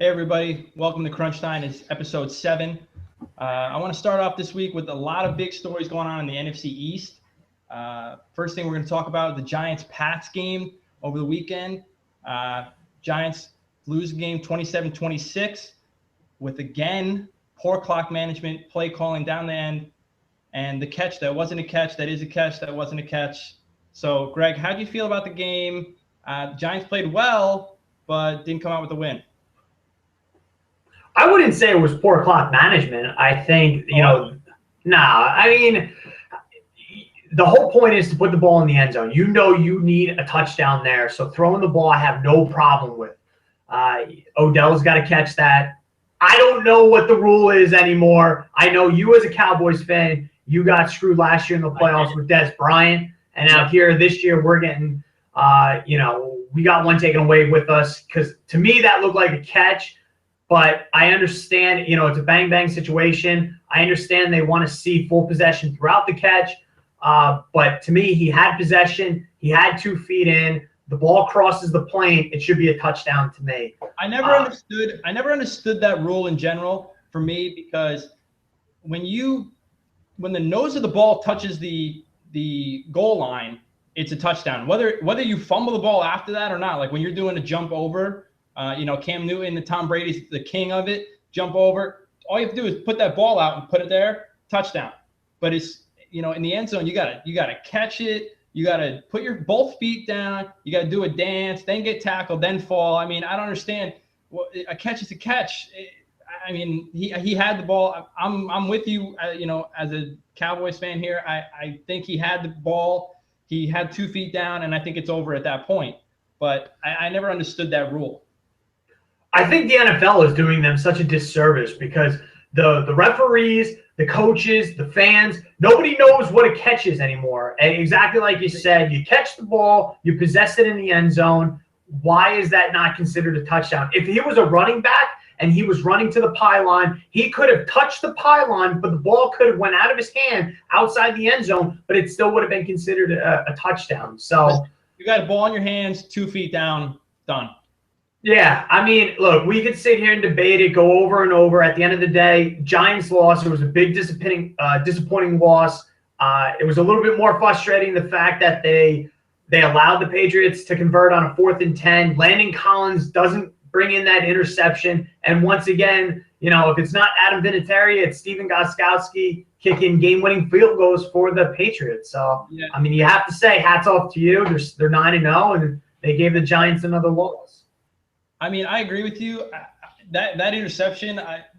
Hey everybody, welcome to Crunch Time. It's episode 7. I want to start off this week with a lot of big stories going on in the NFC East. First thing we're going to talk about the Giants-Pats game over the weekend. Giants lose the game 27-26 with, again, poor clock management, play calling down the end, and the catch that wasn't a catch, that is a catch, that wasn't a catch. So, Greg, how do you feel about the game? Giants played well, but didn't come out with a win. I wouldn't say it was poor clock management. I think, I mean, the whole point is to put the ball in the end zone. You know you need a touchdown there, so throwing the ball I have no problem with. Odell's got to catch that. I don't know what the rule is anymore. I know you as a Cowboys fan, you got screwed last year in the playoffs with Dez Bryant, and now here this year we're getting, we got one taken away with us because to me that looked like a catch. But I understand, it's a bang-bang situation. I understand they want to see full possession throughout the catch. But to me, he had possession. He had 2 feet in. The ball crosses the plane. It should be a touchdown to me. I never understood that rule in general for me because when the nose of the ball touches the goal line, it's a touchdown. Whether you fumble the ball after that or not, like when you're doing a jump over. Cam Newton and Tom Brady's the king of it. Jump over. All you have to do is put that ball out and put it there. Touchdown. But it's, in the end zone, you gotta catch it. You gotta put your both feet down. You gotta do a dance, then get tackled, then fall. I mean, I don't understand. A catch is a catch. I mean, he had the ball. I'm with you. As a Cowboys fan here, I think he had the ball. He had 2 feet down, and I think it's over at that point. But I never understood that rule. I think the NFL is doing them such a disservice because the referees, the coaches, the fans, nobody knows what a catch is anymore. And exactly like you said, you catch the ball, you possess it in the end zone. Why is that not considered a touchdown? If he was a running back and he was running to the pylon, he could have touched the pylon, but the ball could have went out of his hand outside the end zone, but it still would have been considered a touchdown. So you got a ball in your hands, 2 feet down, done. Yeah, I mean, look, we could sit here and debate it, go over and over. At the end of the day, Giants lost. It was a big disappointing loss. It was a little bit more frustrating the fact that they allowed the Patriots to convert on a 4th and 10. Landon Collins doesn't bring in that interception. And once again, if it's not Adam Vinatieri, it's Stephen Gostkowski kicking game-winning field goals for the Patriots. So, yeah. I mean, you have to say hats off to you. They're 9-0, and they gave the Giants another loss. I mean, I agree with you. That interception, that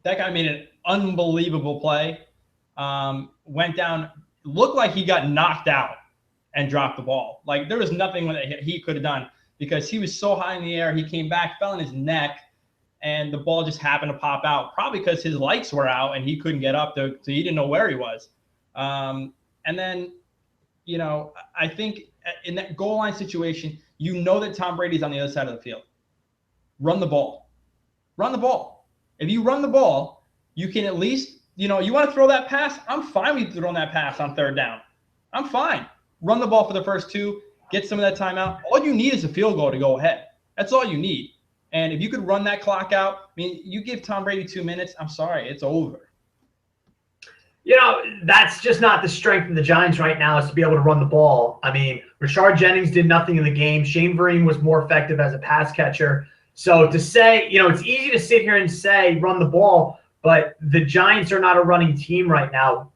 guy made an unbelievable play. Went down, looked like he got knocked out and dropped the ball. Like there was nothing that he could have done because he was so high in the air. He came back, fell on his neck, and the ball just happened to pop out. Probably because his lights were out and he couldn't get up, so he didn't know where he was. And then, I think in that goal line situation, that Tom Brady's on the other side of the field. Run the ball. Run the ball. If you run the ball, you can at least, you want to throw that pass? I'm fine with throwing that pass on 3rd down. I'm fine. Run the ball for the first 2. Get some of that timeout. All you need is a field goal to go ahead. That's all you need. And if you could run that clock out, I mean, you give Tom Brady 2 minutes, I'm sorry, it's over. That's just not the strength of the Giants right now is to be able to run the ball. I mean, Rashard Jennings did nothing in the game. Shane Vereen was more effective as a pass catcher. So to say, it's easy to sit here and say run the ball, but the Giants are not a running team right now.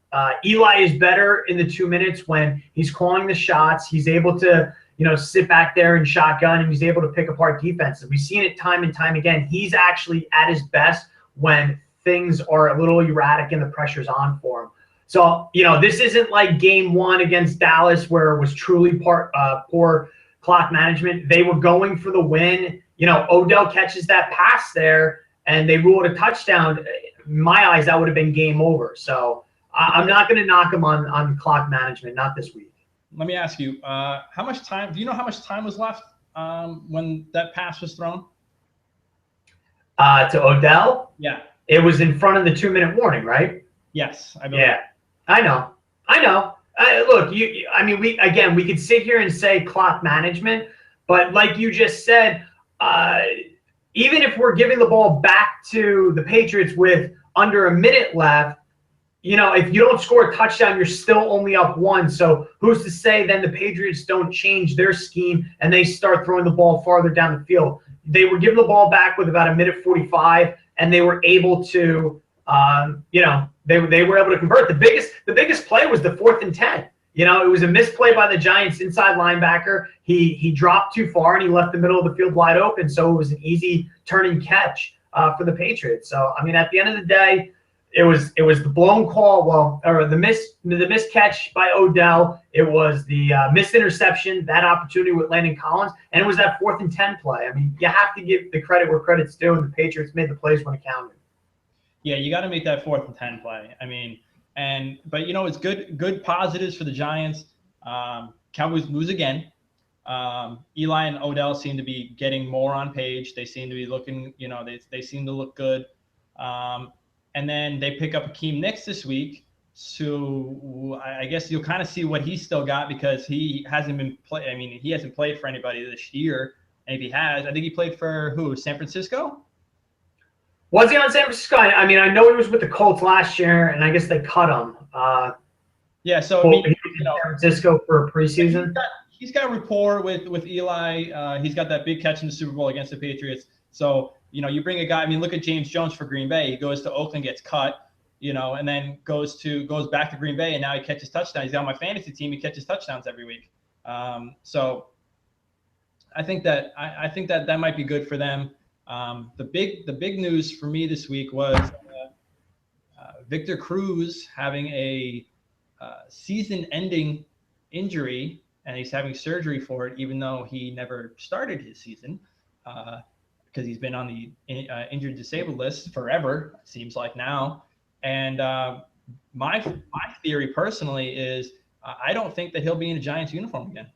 Eli is better in the 2 minutes when he's calling the shots. He's able to, sit back there and shotgun, and he's able to pick apart defenses. We've seen it time and time again. He's actually at his best when things are a little erratic and the pressure's on for him. So, this isn't like game 1 against Dallas where it was truly poor clock management. They were going for the win. Odell catches that pass there, and they rule it a touchdown. In my eyes, that would have been game over. So I'm not going to knock him on clock management, not this week. Let me ask you, how much time? Do you know how much time was left when that pass was thrown? To Odell? Yeah. It was in front of the 2-minute warning, right? Yes, I believe. Yeah, I know. Look, we could sit here and say clock management, but like you just said, even if we're giving the ball back to the Patriots with under a minute left, if you don't score a touchdown, you're still only up one. So who's to say then the Patriots don't change their scheme and they start throwing the ball farther down the field? They were giving the ball back with about a minute 45, and they were able to, they were able to convert. The biggest play was the 4th and 10. It was a misplay by the Giants inside linebacker. He dropped too far and he left the middle of the field wide open. So it was an easy turning catch for the Patriots. So I mean, at the end of the day, it was the blown call, or the missed catch by Odell. It was the missed interception, that opportunity with Landon Collins, and it was that 4th and 10 play. I mean, you have to give the credit where credit's due, and the Patriots made the plays when it counted. Yeah, you got to make that 4th and 10 play. I mean, but it's good positives for the Giants. Cowboys lose again. Eli and Odell seem to be getting more on page. They seem to be looking, they seem to look good. And then they pick up Akeem Nicks this week. So I guess you'll kind of see what he's still got, because he hasn't he hasn't played for anybody this year. And if he has, I think he played for who? San Francisco? Was he on San Francisco? I mean, I know he was with the Colts last year, and I guess they cut him. Yeah, so he was in San Francisco for a preseason. He's got rapport with Eli. He's got that big catch in the Super Bowl against the Patriots. So, you bring a guy, look at James Jones for Green Bay. He goes to Oakland, gets cut, and then goes back to Green Bay, and now he catches touchdowns. He's on my fantasy team. He catches touchdowns every week. So I think that might be good for them. The big news for me this week was Victor Cruz having a season-ending injury, and he's having surgery for it, even though he never started his season. Because he's been on the injured disabled list forever, it seems like now. And my theory personally is I don't think that he'll be in a Giants uniform again.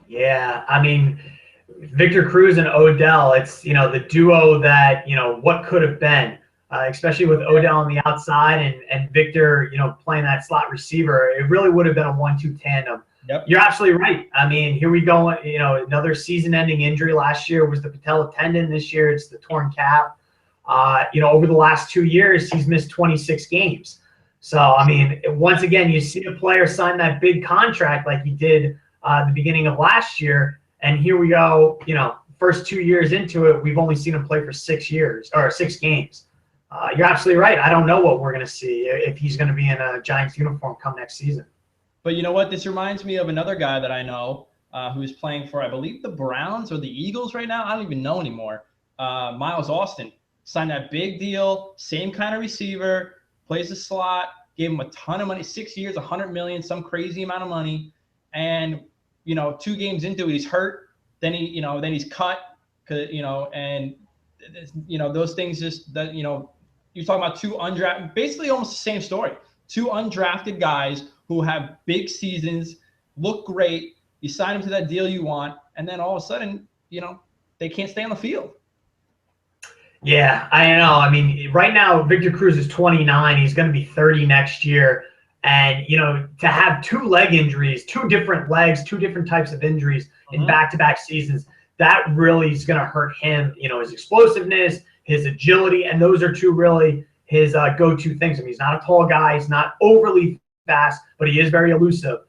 Yeah, I mean, Victor Cruz and Odell, it's, the duo that, what could have been, especially with Odell on the outside and Victor, playing that slot receiver. It really would have been a 1-2 tandem. Yep. You're absolutely right. I mean, here we go. Another season-ending injury. Last year was the patella tendon. This year it's the torn calf. Over the last 2 years, he's missed 26 games. So, I mean, once again, you see a player sign that big contract like he did the beginning of last year, and here we go. First 2 years into it, we've only seen him play for 6 games. You're absolutely right. I don't know what we're going to see if he's going to be in a Giants uniform come next season. But you know what? This reminds me of another guy that I know who's playing for, I believe, the Browns or the Eagles right now. I don't even know anymore. Miles Austin signed that big deal, same kind of receiver, plays the slot, gave him a ton of money, 6 years, $100 million, some crazy amount of money. And, 2 games into it, he's hurt. Then he's cut, and those things just that, you're talking about 2 undrafted, basically almost the same story. 2 undrafted guys who have big seasons, look great. You sign them to that deal you want, and then all of a sudden, they can't stay on the field. Yeah, I know. I mean, right now, Victor Cruz is 29. He's going to be 30 next year. And, to have 2 leg injuries, 2 different legs, 2 different types of injuries in back-to-back seasons, that really is going to hurt him, his explosiveness, his agility, and those are 2 really his go-to things. I mean, he's not a tall guy. He's not overly fast, but he is very elusive.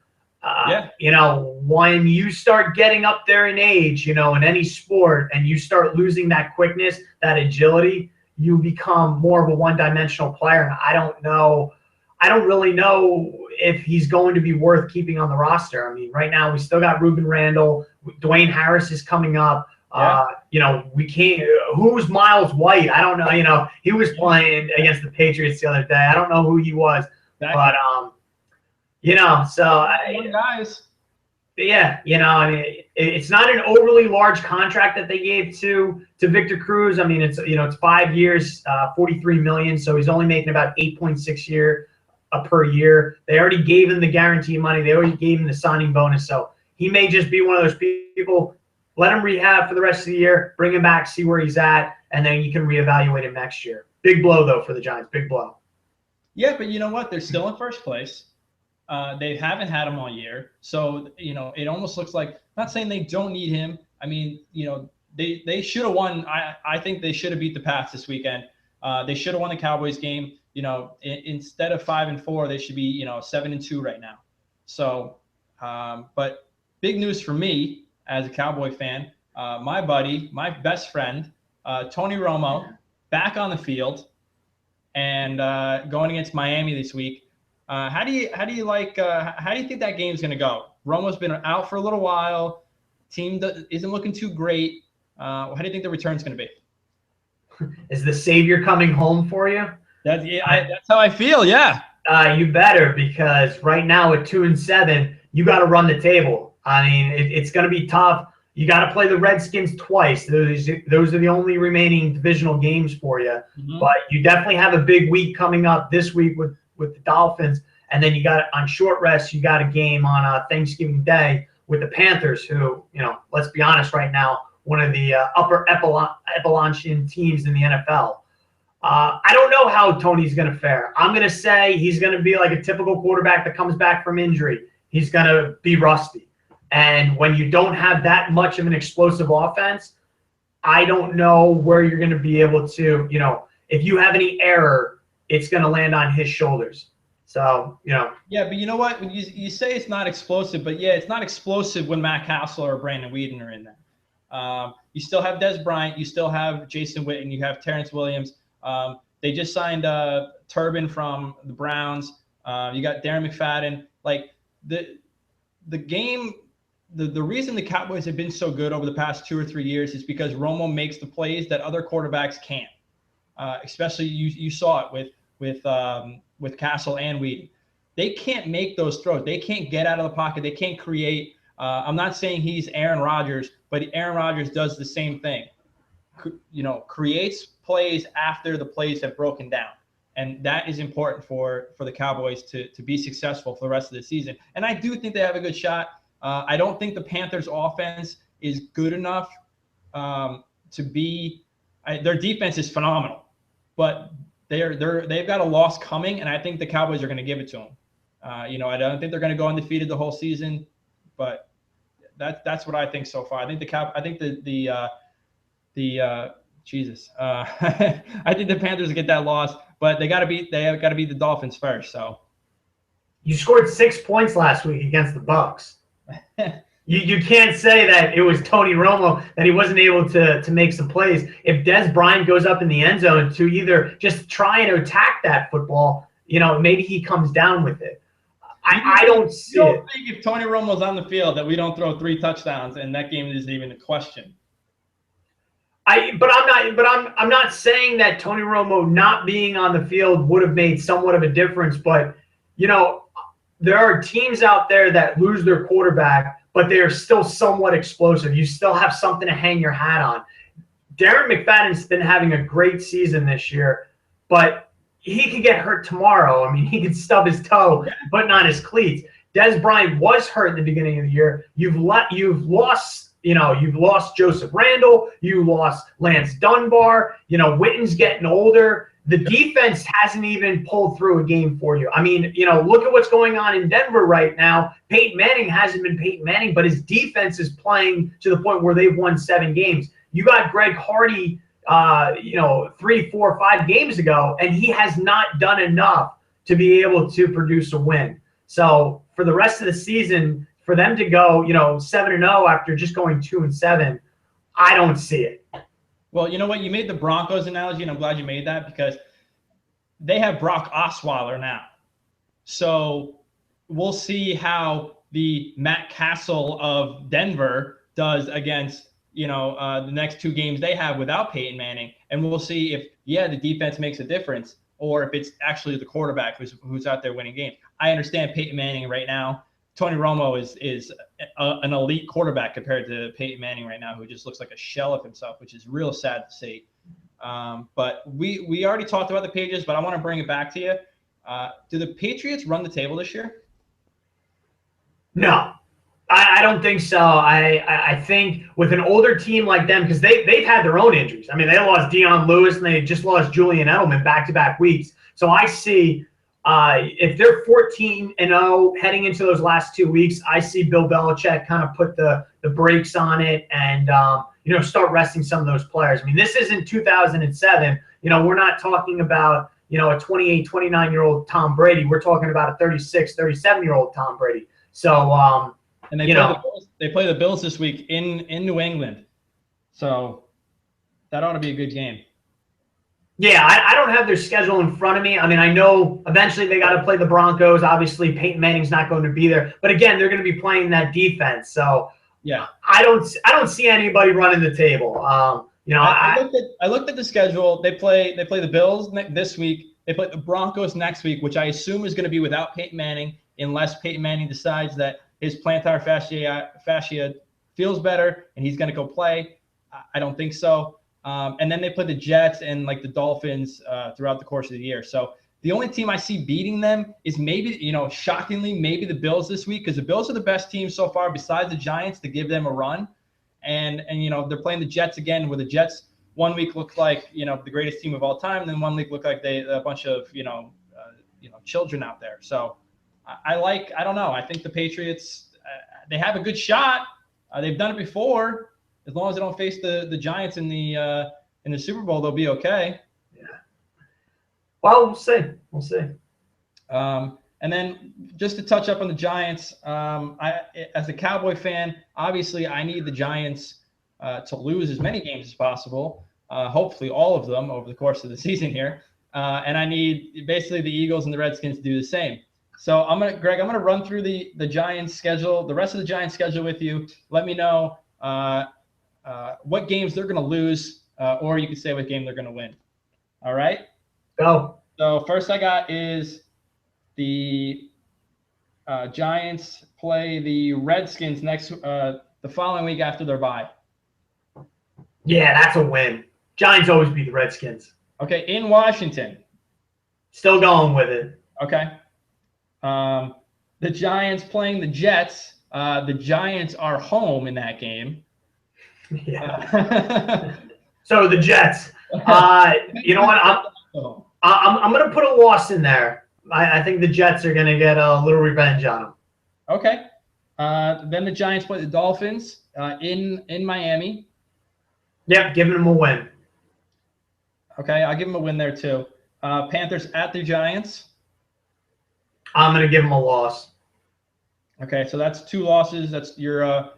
When you start getting up there in age, in any sport, and you start losing that quickness, that agility, you become more of a one-dimensional player. And I don't really know if he's going to be worth keeping on the roster. I mean, right now we still got Ruben Randall, Dwayne Harris is coming up. We can't. Who's Miles White? I don't know. He was playing against the Patriots the other day. I don't know who he was, but so guys. Yeah, I mean, it's not an overly large contract that they gave to Victor Cruz. I mean, it's 5 years, $43 million, so he's only making about 8.6 per year. They already gave him the guarantee money. They already gave him the signing bonus, so he may just be one of those people. Let him rehab for the rest of the year, bring him back, see where he's at, and then you can reevaluate him next year. Big blow, though, for the Giants. Big blow. Yeah, but you know what? They're still in first place. They haven't had him all year. So, it almost looks like, I'm not saying they don't need him. I mean, they should have won. I think they should have beat the Pats this weekend. They should have won the Cowboys game. Instead of 5-4, they should be 7-2 right now. So, but big news for me as a Cowboy fan. My buddy, my best friend, Tony Romo, back on the field and going against Miami this week. How do you think that game's going to go? Romo's been out for a little while. Team isn't looking too great. How do you think the return's going to be? Is the savior coming home for you? That's how I feel. Yeah. You better, because right now at 2-7, you got to run the table. I mean, it's going to be tough. You got to play the Redskins twice. Those are the only remaining divisional games for you. Mm-hmm. But you definitely have a big week coming up this week with the Dolphins, and then you got on short rest. You got a game on Thanksgiving Day with the Panthers, who, let's be honest, right now, one of the upper echelon teams in the NFL. I don't know how Tony's going to fare. I'm going to say he's going to be like a typical quarterback that comes back from injury. He's going to be rusty. And when you don't have that much of an explosive offense, I don't know where you're going to be able to, if you have any error, it's going to land on his shoulders. So, Yeah, but you know what? When you say it's not explosive, but yeah, it's not explosive when Matt Castle or Brandon Weeden are in there. You still have Des Bryant. You still have Jason Witten. You have Terrence Williams. They just signed Turbin from the Browns. You got Darren McFadden. Like the game, the reason the Cowboys have been so good over the past 2 or 3 years is because Romo makes the plays that other quarterbacks can't. Especially you saw it with Castle and Weeden. They can't make those throws. They can't get out of the pocket. They can't create. I'm not saying he's Aaron Rodgers, but Aaron Rodgers does the same thing. Creates plays after the plays have broken down. And that is important for the Cowboys to be successful for the rest of the season. And I do think they have a good shot. I don't think the Panthers' offense is good enough to be their defense is phenomenal, but they've got a loss coming, and I think the Cowboys are going to give it to them. I don't think they're going to go undefeated the whole season, but that's what I think so far. I think I think the Panthers will get that loss, but they have got to beat the Dolphins first. So you scored 6 points last week against the Bucs. You can't say that it was Tony Romo that he wasn't able to make some plays. If Des Bryant goes up in the end zone to either just try and attack that football, maybe he comes down with it. I don't see it. I don't think if Tony Romo's on the field that we don't throw 3 touchdowns and that game isn't even a question. I'm not saying that Tony Romo not being on the field would have made somewhat of a difference, but there are teams out there that lose their quarterback, but they are still somewhat explosive. You still have something to hang your hat on. Darren McFadden's been having a great season this year, but he could get hurt tomorrow. I mean, he could stub his toe putting on his cleats. Des Bryant was hurt at the beginning of the year. You've lost Joseph Randle. You lost Lance Dunbar. Witten's getting older. The defense hasn't even pulled through a game for you. I mean, look at what's going on in Denver right now. Peyton Manning hasn't been Peyton Manning, but his defense is playing to the point where they've won 7 games. You got Greg Hardy, 3, 4, 5 games ago, and he has not done enough to be able to produce a win. So for the rest of the season, for them to go, 7-0 after just going 2-7, I don't see it. Well, you know what? You made the Broncos analogy, and I'm glad you made that because they have Brock Osweiler now. So we'll see how the Matt Castle of Denver does against, the next 2 games they have without Peyton Manning. And we'll see if, the defense makes a difference or if it's actually the quarterback who's out there winning games. I understand Peyton Manning right now. Tony Romo is an elite quarterback compared to Peyton Manning right now, who just looks like a shell of himself, which is real sad to see. But we already talked about the Patriots, but I want to bring it back to you. Do the Patriots run the table this year? No, I don't think so. I think with an older team like them, because they've had their own injuries. I mean, they lost Deion Lewis and they just lost Julian Edelman back-to-back weeks. So I see if they're 14-0 heading into those last 2 weeks, I see Bill Belichick kind of put the brakes on it and start resting some of those players. I mean, this isn't 2007. We're not talking about, a 28, 29-year-old Tom Brady. We're talking about a 36, 37-year-old Tom Brady. So, and they play the Bills this week in New England. So that ought to be a good game. Yeah, I don't have their schedule in front of me. I mean, I know eventually they got to play the Broncos. Obviously, Peyton Manning's not going to be there. But again, they're going to be playing that defense. So yeah, I don't see anybody running the table. I looked at the schedule. They play the Bills this week. They play the Broncos next week, which I assume is going to be without Peyton Manning, unless Peyton Manning decides that his plantar fascia feels better and he's going to go play. I don't think so. And then they play the Jets and the Dolphins throughout the course of the year. So the only team I see beating them is maybe, shockingly, maybe the Bills this week, because the Bills are the best team so far besides the Giants to give them a run. And they're playing the Jets again, where the Jets one week look like, the greatest team of all time. And then one week look like a bunch of, children out there. So I don't know. I think the Patriots, they have a good shot. They've done it before. As long as they don't face the Giants in the Super Bowl, they'll be okay. Yeah. Well, we'll see. We'll see. And then just to touch up on the Giants, as a Cowboy fan, obviously I need the Giants to lose as many games as possible, hopefully all of them over the course of the season here. And I need basically the Eagles and the Redskins to do the same. So Greg, I'm gonna run through the Giants schedule, the rest of the Giants schedule with you. Let me know what games they're gonna lose, or you can say what game they're gonna win. All right. Go. So first I got is the Giants play the Redskins the following week after their bye. Yeah, that's a win. Giants always beat the Redskins. Okay, in Washington. Still going with it. Okay. The Giants playing the Jets. The Giants are home in that game. Yeah. So the Jets. You know what? I'm going to put a loss in there. I think the Jets are going to get a little revenge on them. Okay. Then the Giants play the Dolphins in Miami. Yep, giving them a win. Okay, I'll give them a win there too. Panthers at the Giants. I'm going to give them a loss. Okay, so that's 2 losses. That's your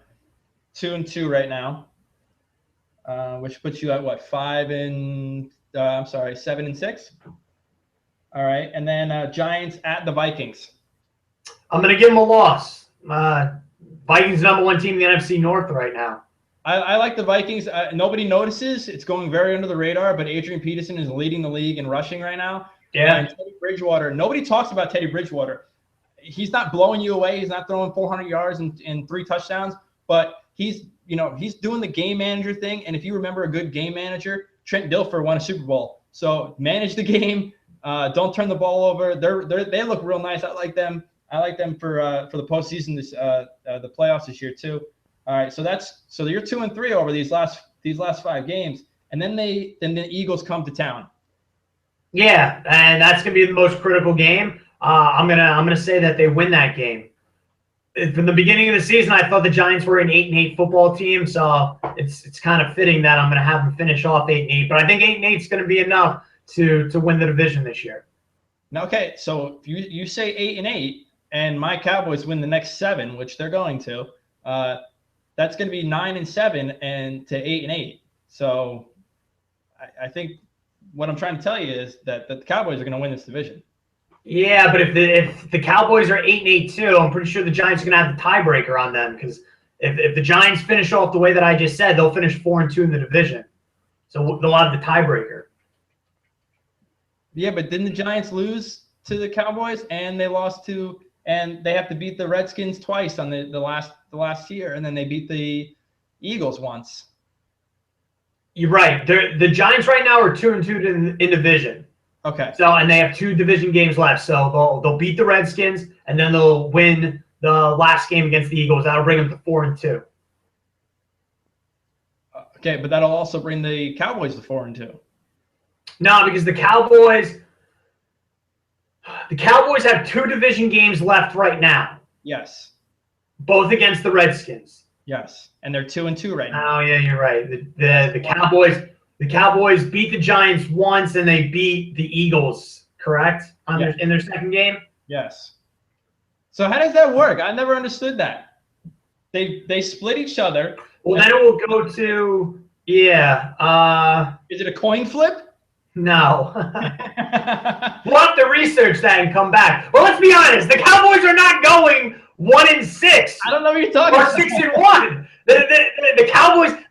2-2 right now, which puts you at what, 7-6. All right, and then Giants at the Vikings. I'm going to give them a loss. Vikings #1 team in the NFC North right now. I like the Vikings. Nobody notices. It's going very under the radar, but Adrian Peterson is leading the league in rushing right now. Yeah. And Teddy Bridgewater, nobody talks about Teddy Bridgewater. He's not blowing you away. He's not throwing 400 yards and 3 touchdowns, but he's doing the game manager thing. And if you remember a good game manager, Trent Dilfer won a Super Bowl. So manage the game. Don't turn the ball over. They look real nice. I like them. I like them for the postseason, the playoffs this year too. All right, so you're 2-3 over these last 5 games, and then the Eagles come to town. Yeah, and that's gonna be the most critical game. I'm gonna say that they win that game. From the beginning of the season, I thought the Giants were an 8-8 football team, so it's kind of fitting that I'm gonna have them finish off 8-8. But I think 8-8 is gonna be enough to win the division this year. Okay, so if you say 8-8, and my Cowboys win the next 7, which they're going to. That's going to be 9-7 and to 8-8. So I think what I'm trying to tell you is that the Cowboys are going to win this division. Yeah, but if the Cowboys are 8-8 too, I'm pretty sure the Giants are going to have the tiebreaker on them, because if the Giants finish off the way that I just said, they'll finish 4-2 in the division. So they'll have the tiebreaker. Yeah, but didn't the Giants lose to the Cowboys and they have to beat the Redskins twice on the last year, and then they beat the Eagles once. You're right. The Giants right now are 2-2 in division. Okay. So, and they have 2 division games left. So they'll beat the Redskins, and then they'll win the last game against the Eagles. That'll bring them to 4-2. Okay, but that'll also bring the Cowboys to 4-2. No, because the Cowboys have 2 division games left right now. Yes. Both against the Redskins. Yes, and they're 2-2 right now. Oh yeah, you're right. The Cowboys beat the Giants once, and they beat the Eagles, correct? In their second game. Yes. So how does that work? I never understood that. They split each other. Well, then it will go to Is it a coin flip? No. We'll have to research that and come back. Well, let's be honest. The Cowboys are not going 1-6. I don't know what you're talking or about. 6-1. The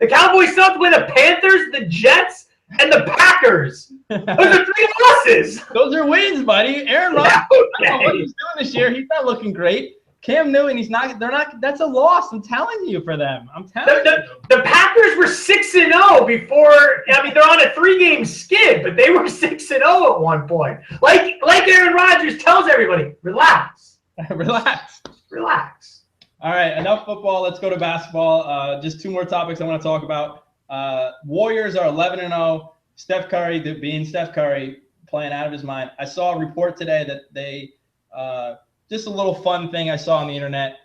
Cowboys still have to win the Panthers, the Jets, and the Packers. Those are 3 losses. Those are wins, buddy. Aaron Rodgers, I don't know what he's doing this year. He's not looking great. Cam Newton, he's not. They're not. That's a loss. I'm telling you for them. I'm telling you. The Packers were 6-0 before. I mean, they're on a 3-game skid, but they were 6-0 at one point. Like Aaron Rodgers tells everybody, relax, relax. All right, enough football. Let's go to basketball. Just 2 more topics I want to talk about. Warriors are 11-0. Steph Curry, being Steph Curry, playing out of his mind. I saw a report today that they. Just a little fun thing I saw on the internet,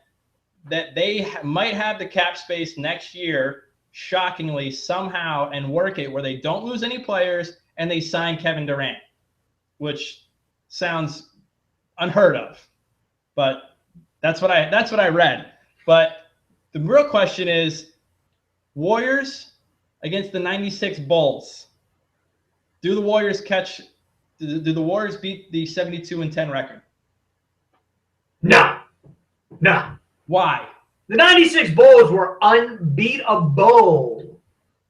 that they might have the cap space next year, shockingly, somehow, and work it where they don't lose any players and they sign Kevin Durant, which sounds unheard of. But that's what I read. But the real question is, Warriors against the 96 Bulls. Do the Warriors do the Warriors beat the 72-10 record? No. Why? The 96 Bulls were unbeatable.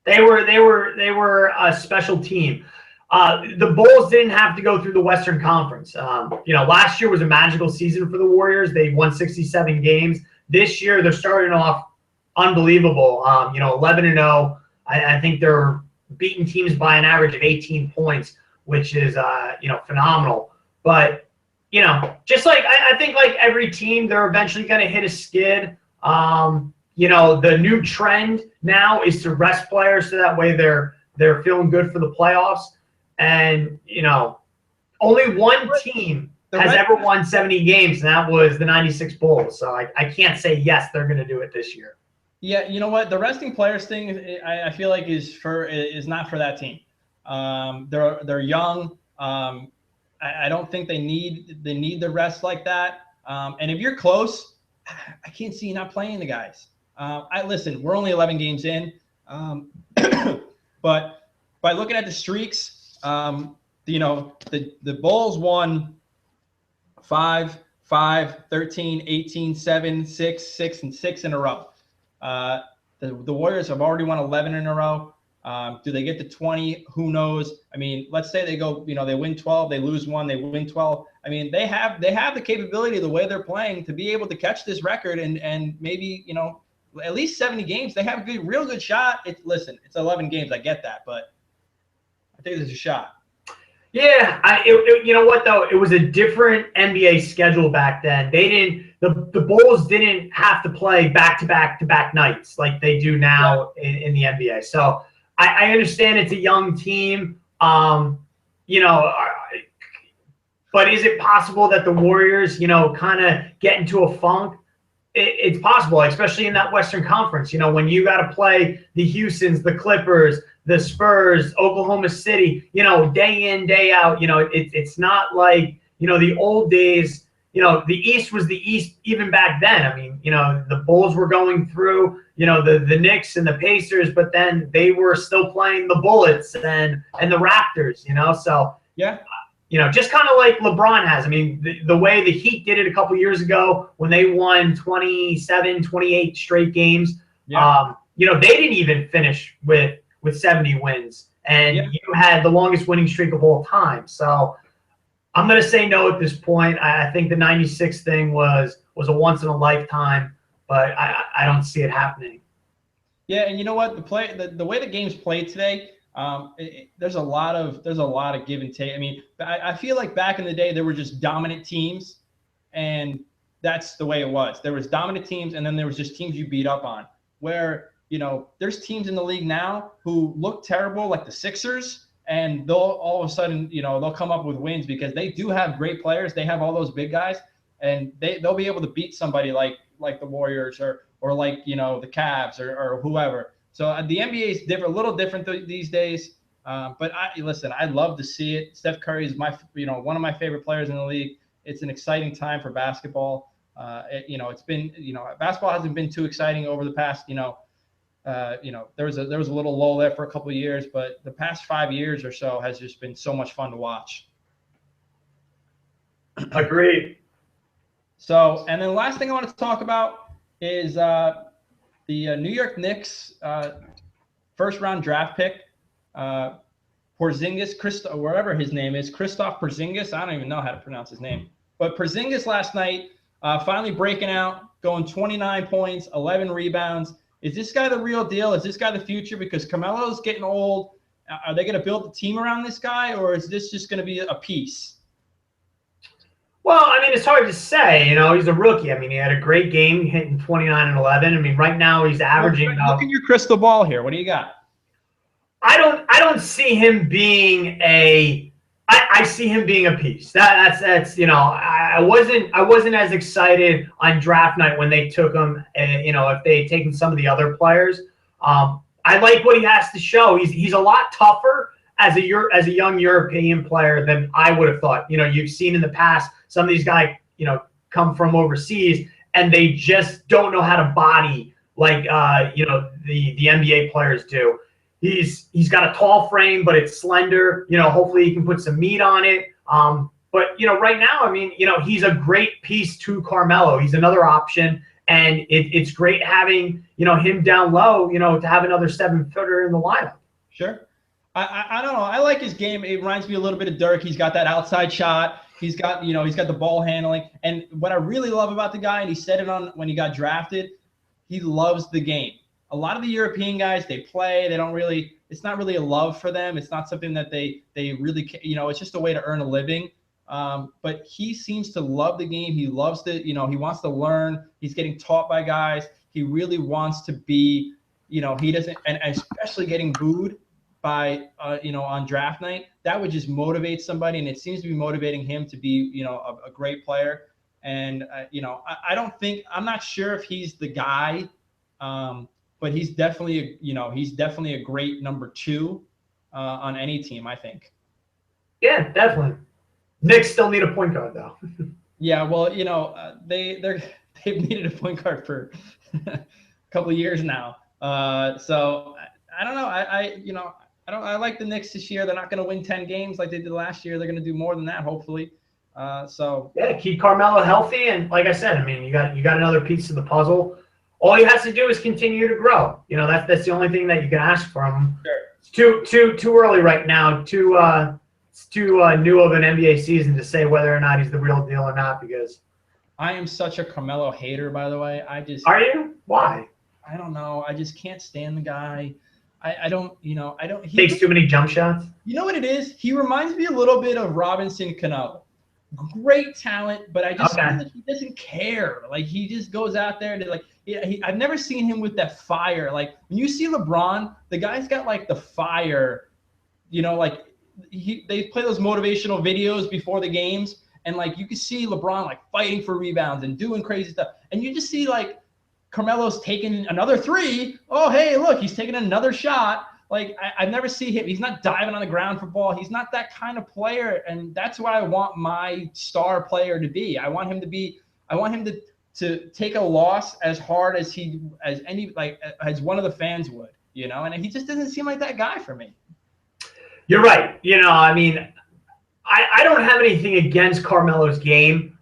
They were a special team. The Bulls didn't have to go through the Western Conference. Last year was a magical season for the Warriors. They won 67 games. This year they're starting off unbelievable. 11-0. I think they're beating teams by an average of 18 points, which is phenomenal. But just like I think like every team, they're eventually going to hit a skid. The new trend now is to rest players so that way they're feeling good for the playoffs. And only one team has ever won 70 games, and that was the 96 Bulls. So I can't say yes, they're going to do it this year. Yeah, you know what? The resting players thing, I feel like is not for that team. They're young. I don't think they need the rest like that. And if you're close, I can't see you not playing the guys. Listen, we're only 11 games in, but by looking at the streaks, the Bulls won 5, 13, 18, 7, 6, 6, and 6 in a row. The Warriors have already won 11 in a row. Do they get to 20? Who knows? I mean, let's say they go, they win 12, they lose 1, they win 12. I mean, they have the capability, the way they're playing, to be able to catch this record and maybe, at least 70 games. They have a real good shot. Listen, it's 11 games. I get that, but I think there's a shot. Yeah, you know what though? It was a different NBA schedule back then. The Bulls didn't have to play back-to-back nights like they do now in the NBA. So I understand it's a young team, but is it possible that the Warriors, kind of get into a funk? It's possible, especially in that Western Conference. When you got to play the Houstons, the Clippers, the Spurs, Oklahoma City, day in, day out. It's not like, the old days. The East was the East even back then. I mean, the Bulls were going through, the Knicks and the Pacers, but then they were still playing the Bullets and the Raptors, So, yeah. Just kind of like LeBron has. I mean, the way the Heat did it a couple years ago when they won 27, 28 straight games, they didn't even finish with 70 wins. And you had the longest winning streak of all time. So I'm going to say no at this point. I think the 96 thing was a once in a lifetime, but I don't see it happening. Yeah, and you know what? The way the game's played today, there's a lot of give and take. I mean, I feel like back in the day there were just dominant teams, and that's the way it was. There was dominant teams, and then there was just teams you beat up on. Where there's teams in the league now who look terrible, like the Sixers, and they'll all of a sudden they'll come up with wins because they do have great players. They have all those big guys, and they'll be able to beat somebody like the Warriors or like, you know, the Cavs or whoever. So the NBA is different, a little different these days. But listen, I love to see it. Steph Curry is one of my favorite players in the league. It's an exciting time for basketball. It's been, basketball hasn't been too exciting over the past, there was a little lull there for a couple of years, but the past 5 years or so has just been so much fun to watch. Agreed. So, and then the last thing I want to talk about is the New York Knicks first round draft pick, Porzingis, wherever his name is, Kristaps Porzingis. I don't even know how to pronounce his name, but Porzingis last night finally breaking out, going 29 points, 11 rebounds. Is this guy the real deal? Is this guy the future? Because Carmelo's getting old. Are they going to build the team around this guy, or is this just going to be a piece? Well, I mean, it's hard to say. You know, he's a rookie. I mean, he had a great game hitting 29 and 11. I mean, right now he's averaging. Look at your crystal ball here. What do you got? I don't see him being a. I see him being a piece. That's I wasn't as excited on draft night when they took him. If they had taken some of the other players, I like what he has to show. He's a lot tougher as a young European player than I would have thought. You've seen in the past some of these guys, come from overseas and they just don't know how to body like the NBA players do. He's got a tall frame, but it's slender. Hopefully he can put some meat on it. But right now, I mean, he's a great piece to Carmelo. He's another option, and it's great having him down low. To have another 7-footer in the lineup. Sure. I don't know. I like his game. It reminds me a little bit of Dirk. He's got that outside shot. He's got the ball handling. And what I really love about the guy, and he said it on when he got drafted, he loves the game. A lot of the European guys, they play. They don't really. It's not really a love for them. It's not something that they really. It's just a way to earn a living. But he seems to love the game. He loves to. He wants to learn. He's getting taught by guys. He really wants to be. He doesn't, and especially getting booed by on draft night, that would just motivate somebody, and it seems to be motivating him to be a great player. And I'm not sure if he's the guy, but he's definitely a great number 2 on any team, I think. Yeah, definitely. Knicks still need a point guard though. Yeah, well, they've needed a point guard for a couple of years now. So I don't know. I like the Knicks this year. They're not going to win 10 games like they did last year. They're going to do more than that, hopefully. Yeah, keep Carmelo healthy, and like I said, I mean, you got another piece of the puzzle. All he has to do is continue to grow. That's the only thing that you can ask from him. Sure. It's too early right now. It's too new of an NBA season to say whether or not he's the real deal or not. Because I am such a Carmelo hater, by the way. Are you? Why? I don't know. I just can't stand the guy. I don't. He takes too many jump shots. You know what it is? He reminds me a little bit of Robinson Cano. Great talent, but I just feel like he doesn't care. Like he just goes out there and I've never seen him with that fire. Like when you see LeBron, the guy's got like the fire. They play those motivational videos before the games, and like you can see LeBron like fighting for rebounds and doing crazy stuff, and you just see like Carmelo's taking another 3. Oh, hey, look, he's taking another shot. Like I've never seen him. He's not diving on the ground for ball. He's not that kind of player, and that's what I want my star player to be. I want him to take a loss as hard as one of the fans would, and he just doesn't seem like that guy for me. You're right. I mean, I don't have anything against Carmelo's game.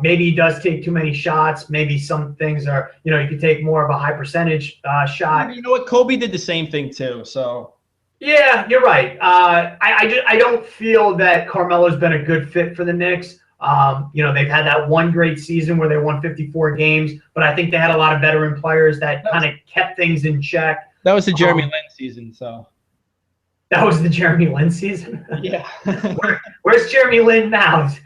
Maybe he does take too many shots. Maybe some things are, you could take more of a high percentage shot. You know what? Kobe did the same thing too. So. Yeah, you're right. I don't feel that Carmelo's been a good fit for the Knicks. They've had that one great season where they won 54 games, but I think they had a lot of veteran players that kind of kept things in check. That was the Jeremy Lin season, so. That was the Jeremy Lin season? Yeah. Where's Jeremy Lin now? He's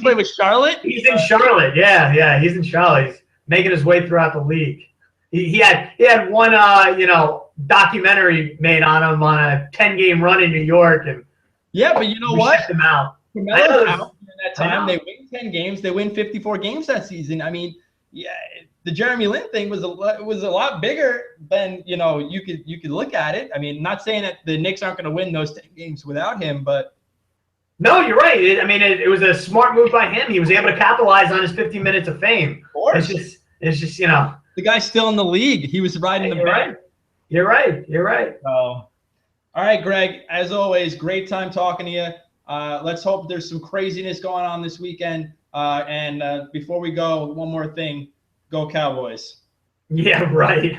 playing with Charlotte? He's in Charlotte. Yeah, he's in Charlotte. He's making his way throughout the league. He had one documentary made on him on a 10-game run in New York, and yeah, but you know what? Shipped him out. Carmelo's out during that time. They win 10 games. They win 54 games that season. I mean, yeah, the Jeremy Lin thing was a lot bigger than, you know, you could look at it. I mean, not saying that the Knicks aren't going to win those 10 games without him, but no, you're right. It was a smart move by him. He was able to capitalize on his 15 minutes of fame. of course, it's just, you know, the guy's still in the league. He was riding the you're bench. right. You're right. You're right. So, all right, Greg, as always, great time talking to you. Let's hope there's some craziness going on this weekend. And before we go, one more thing, go Cowboys. Yeah, right.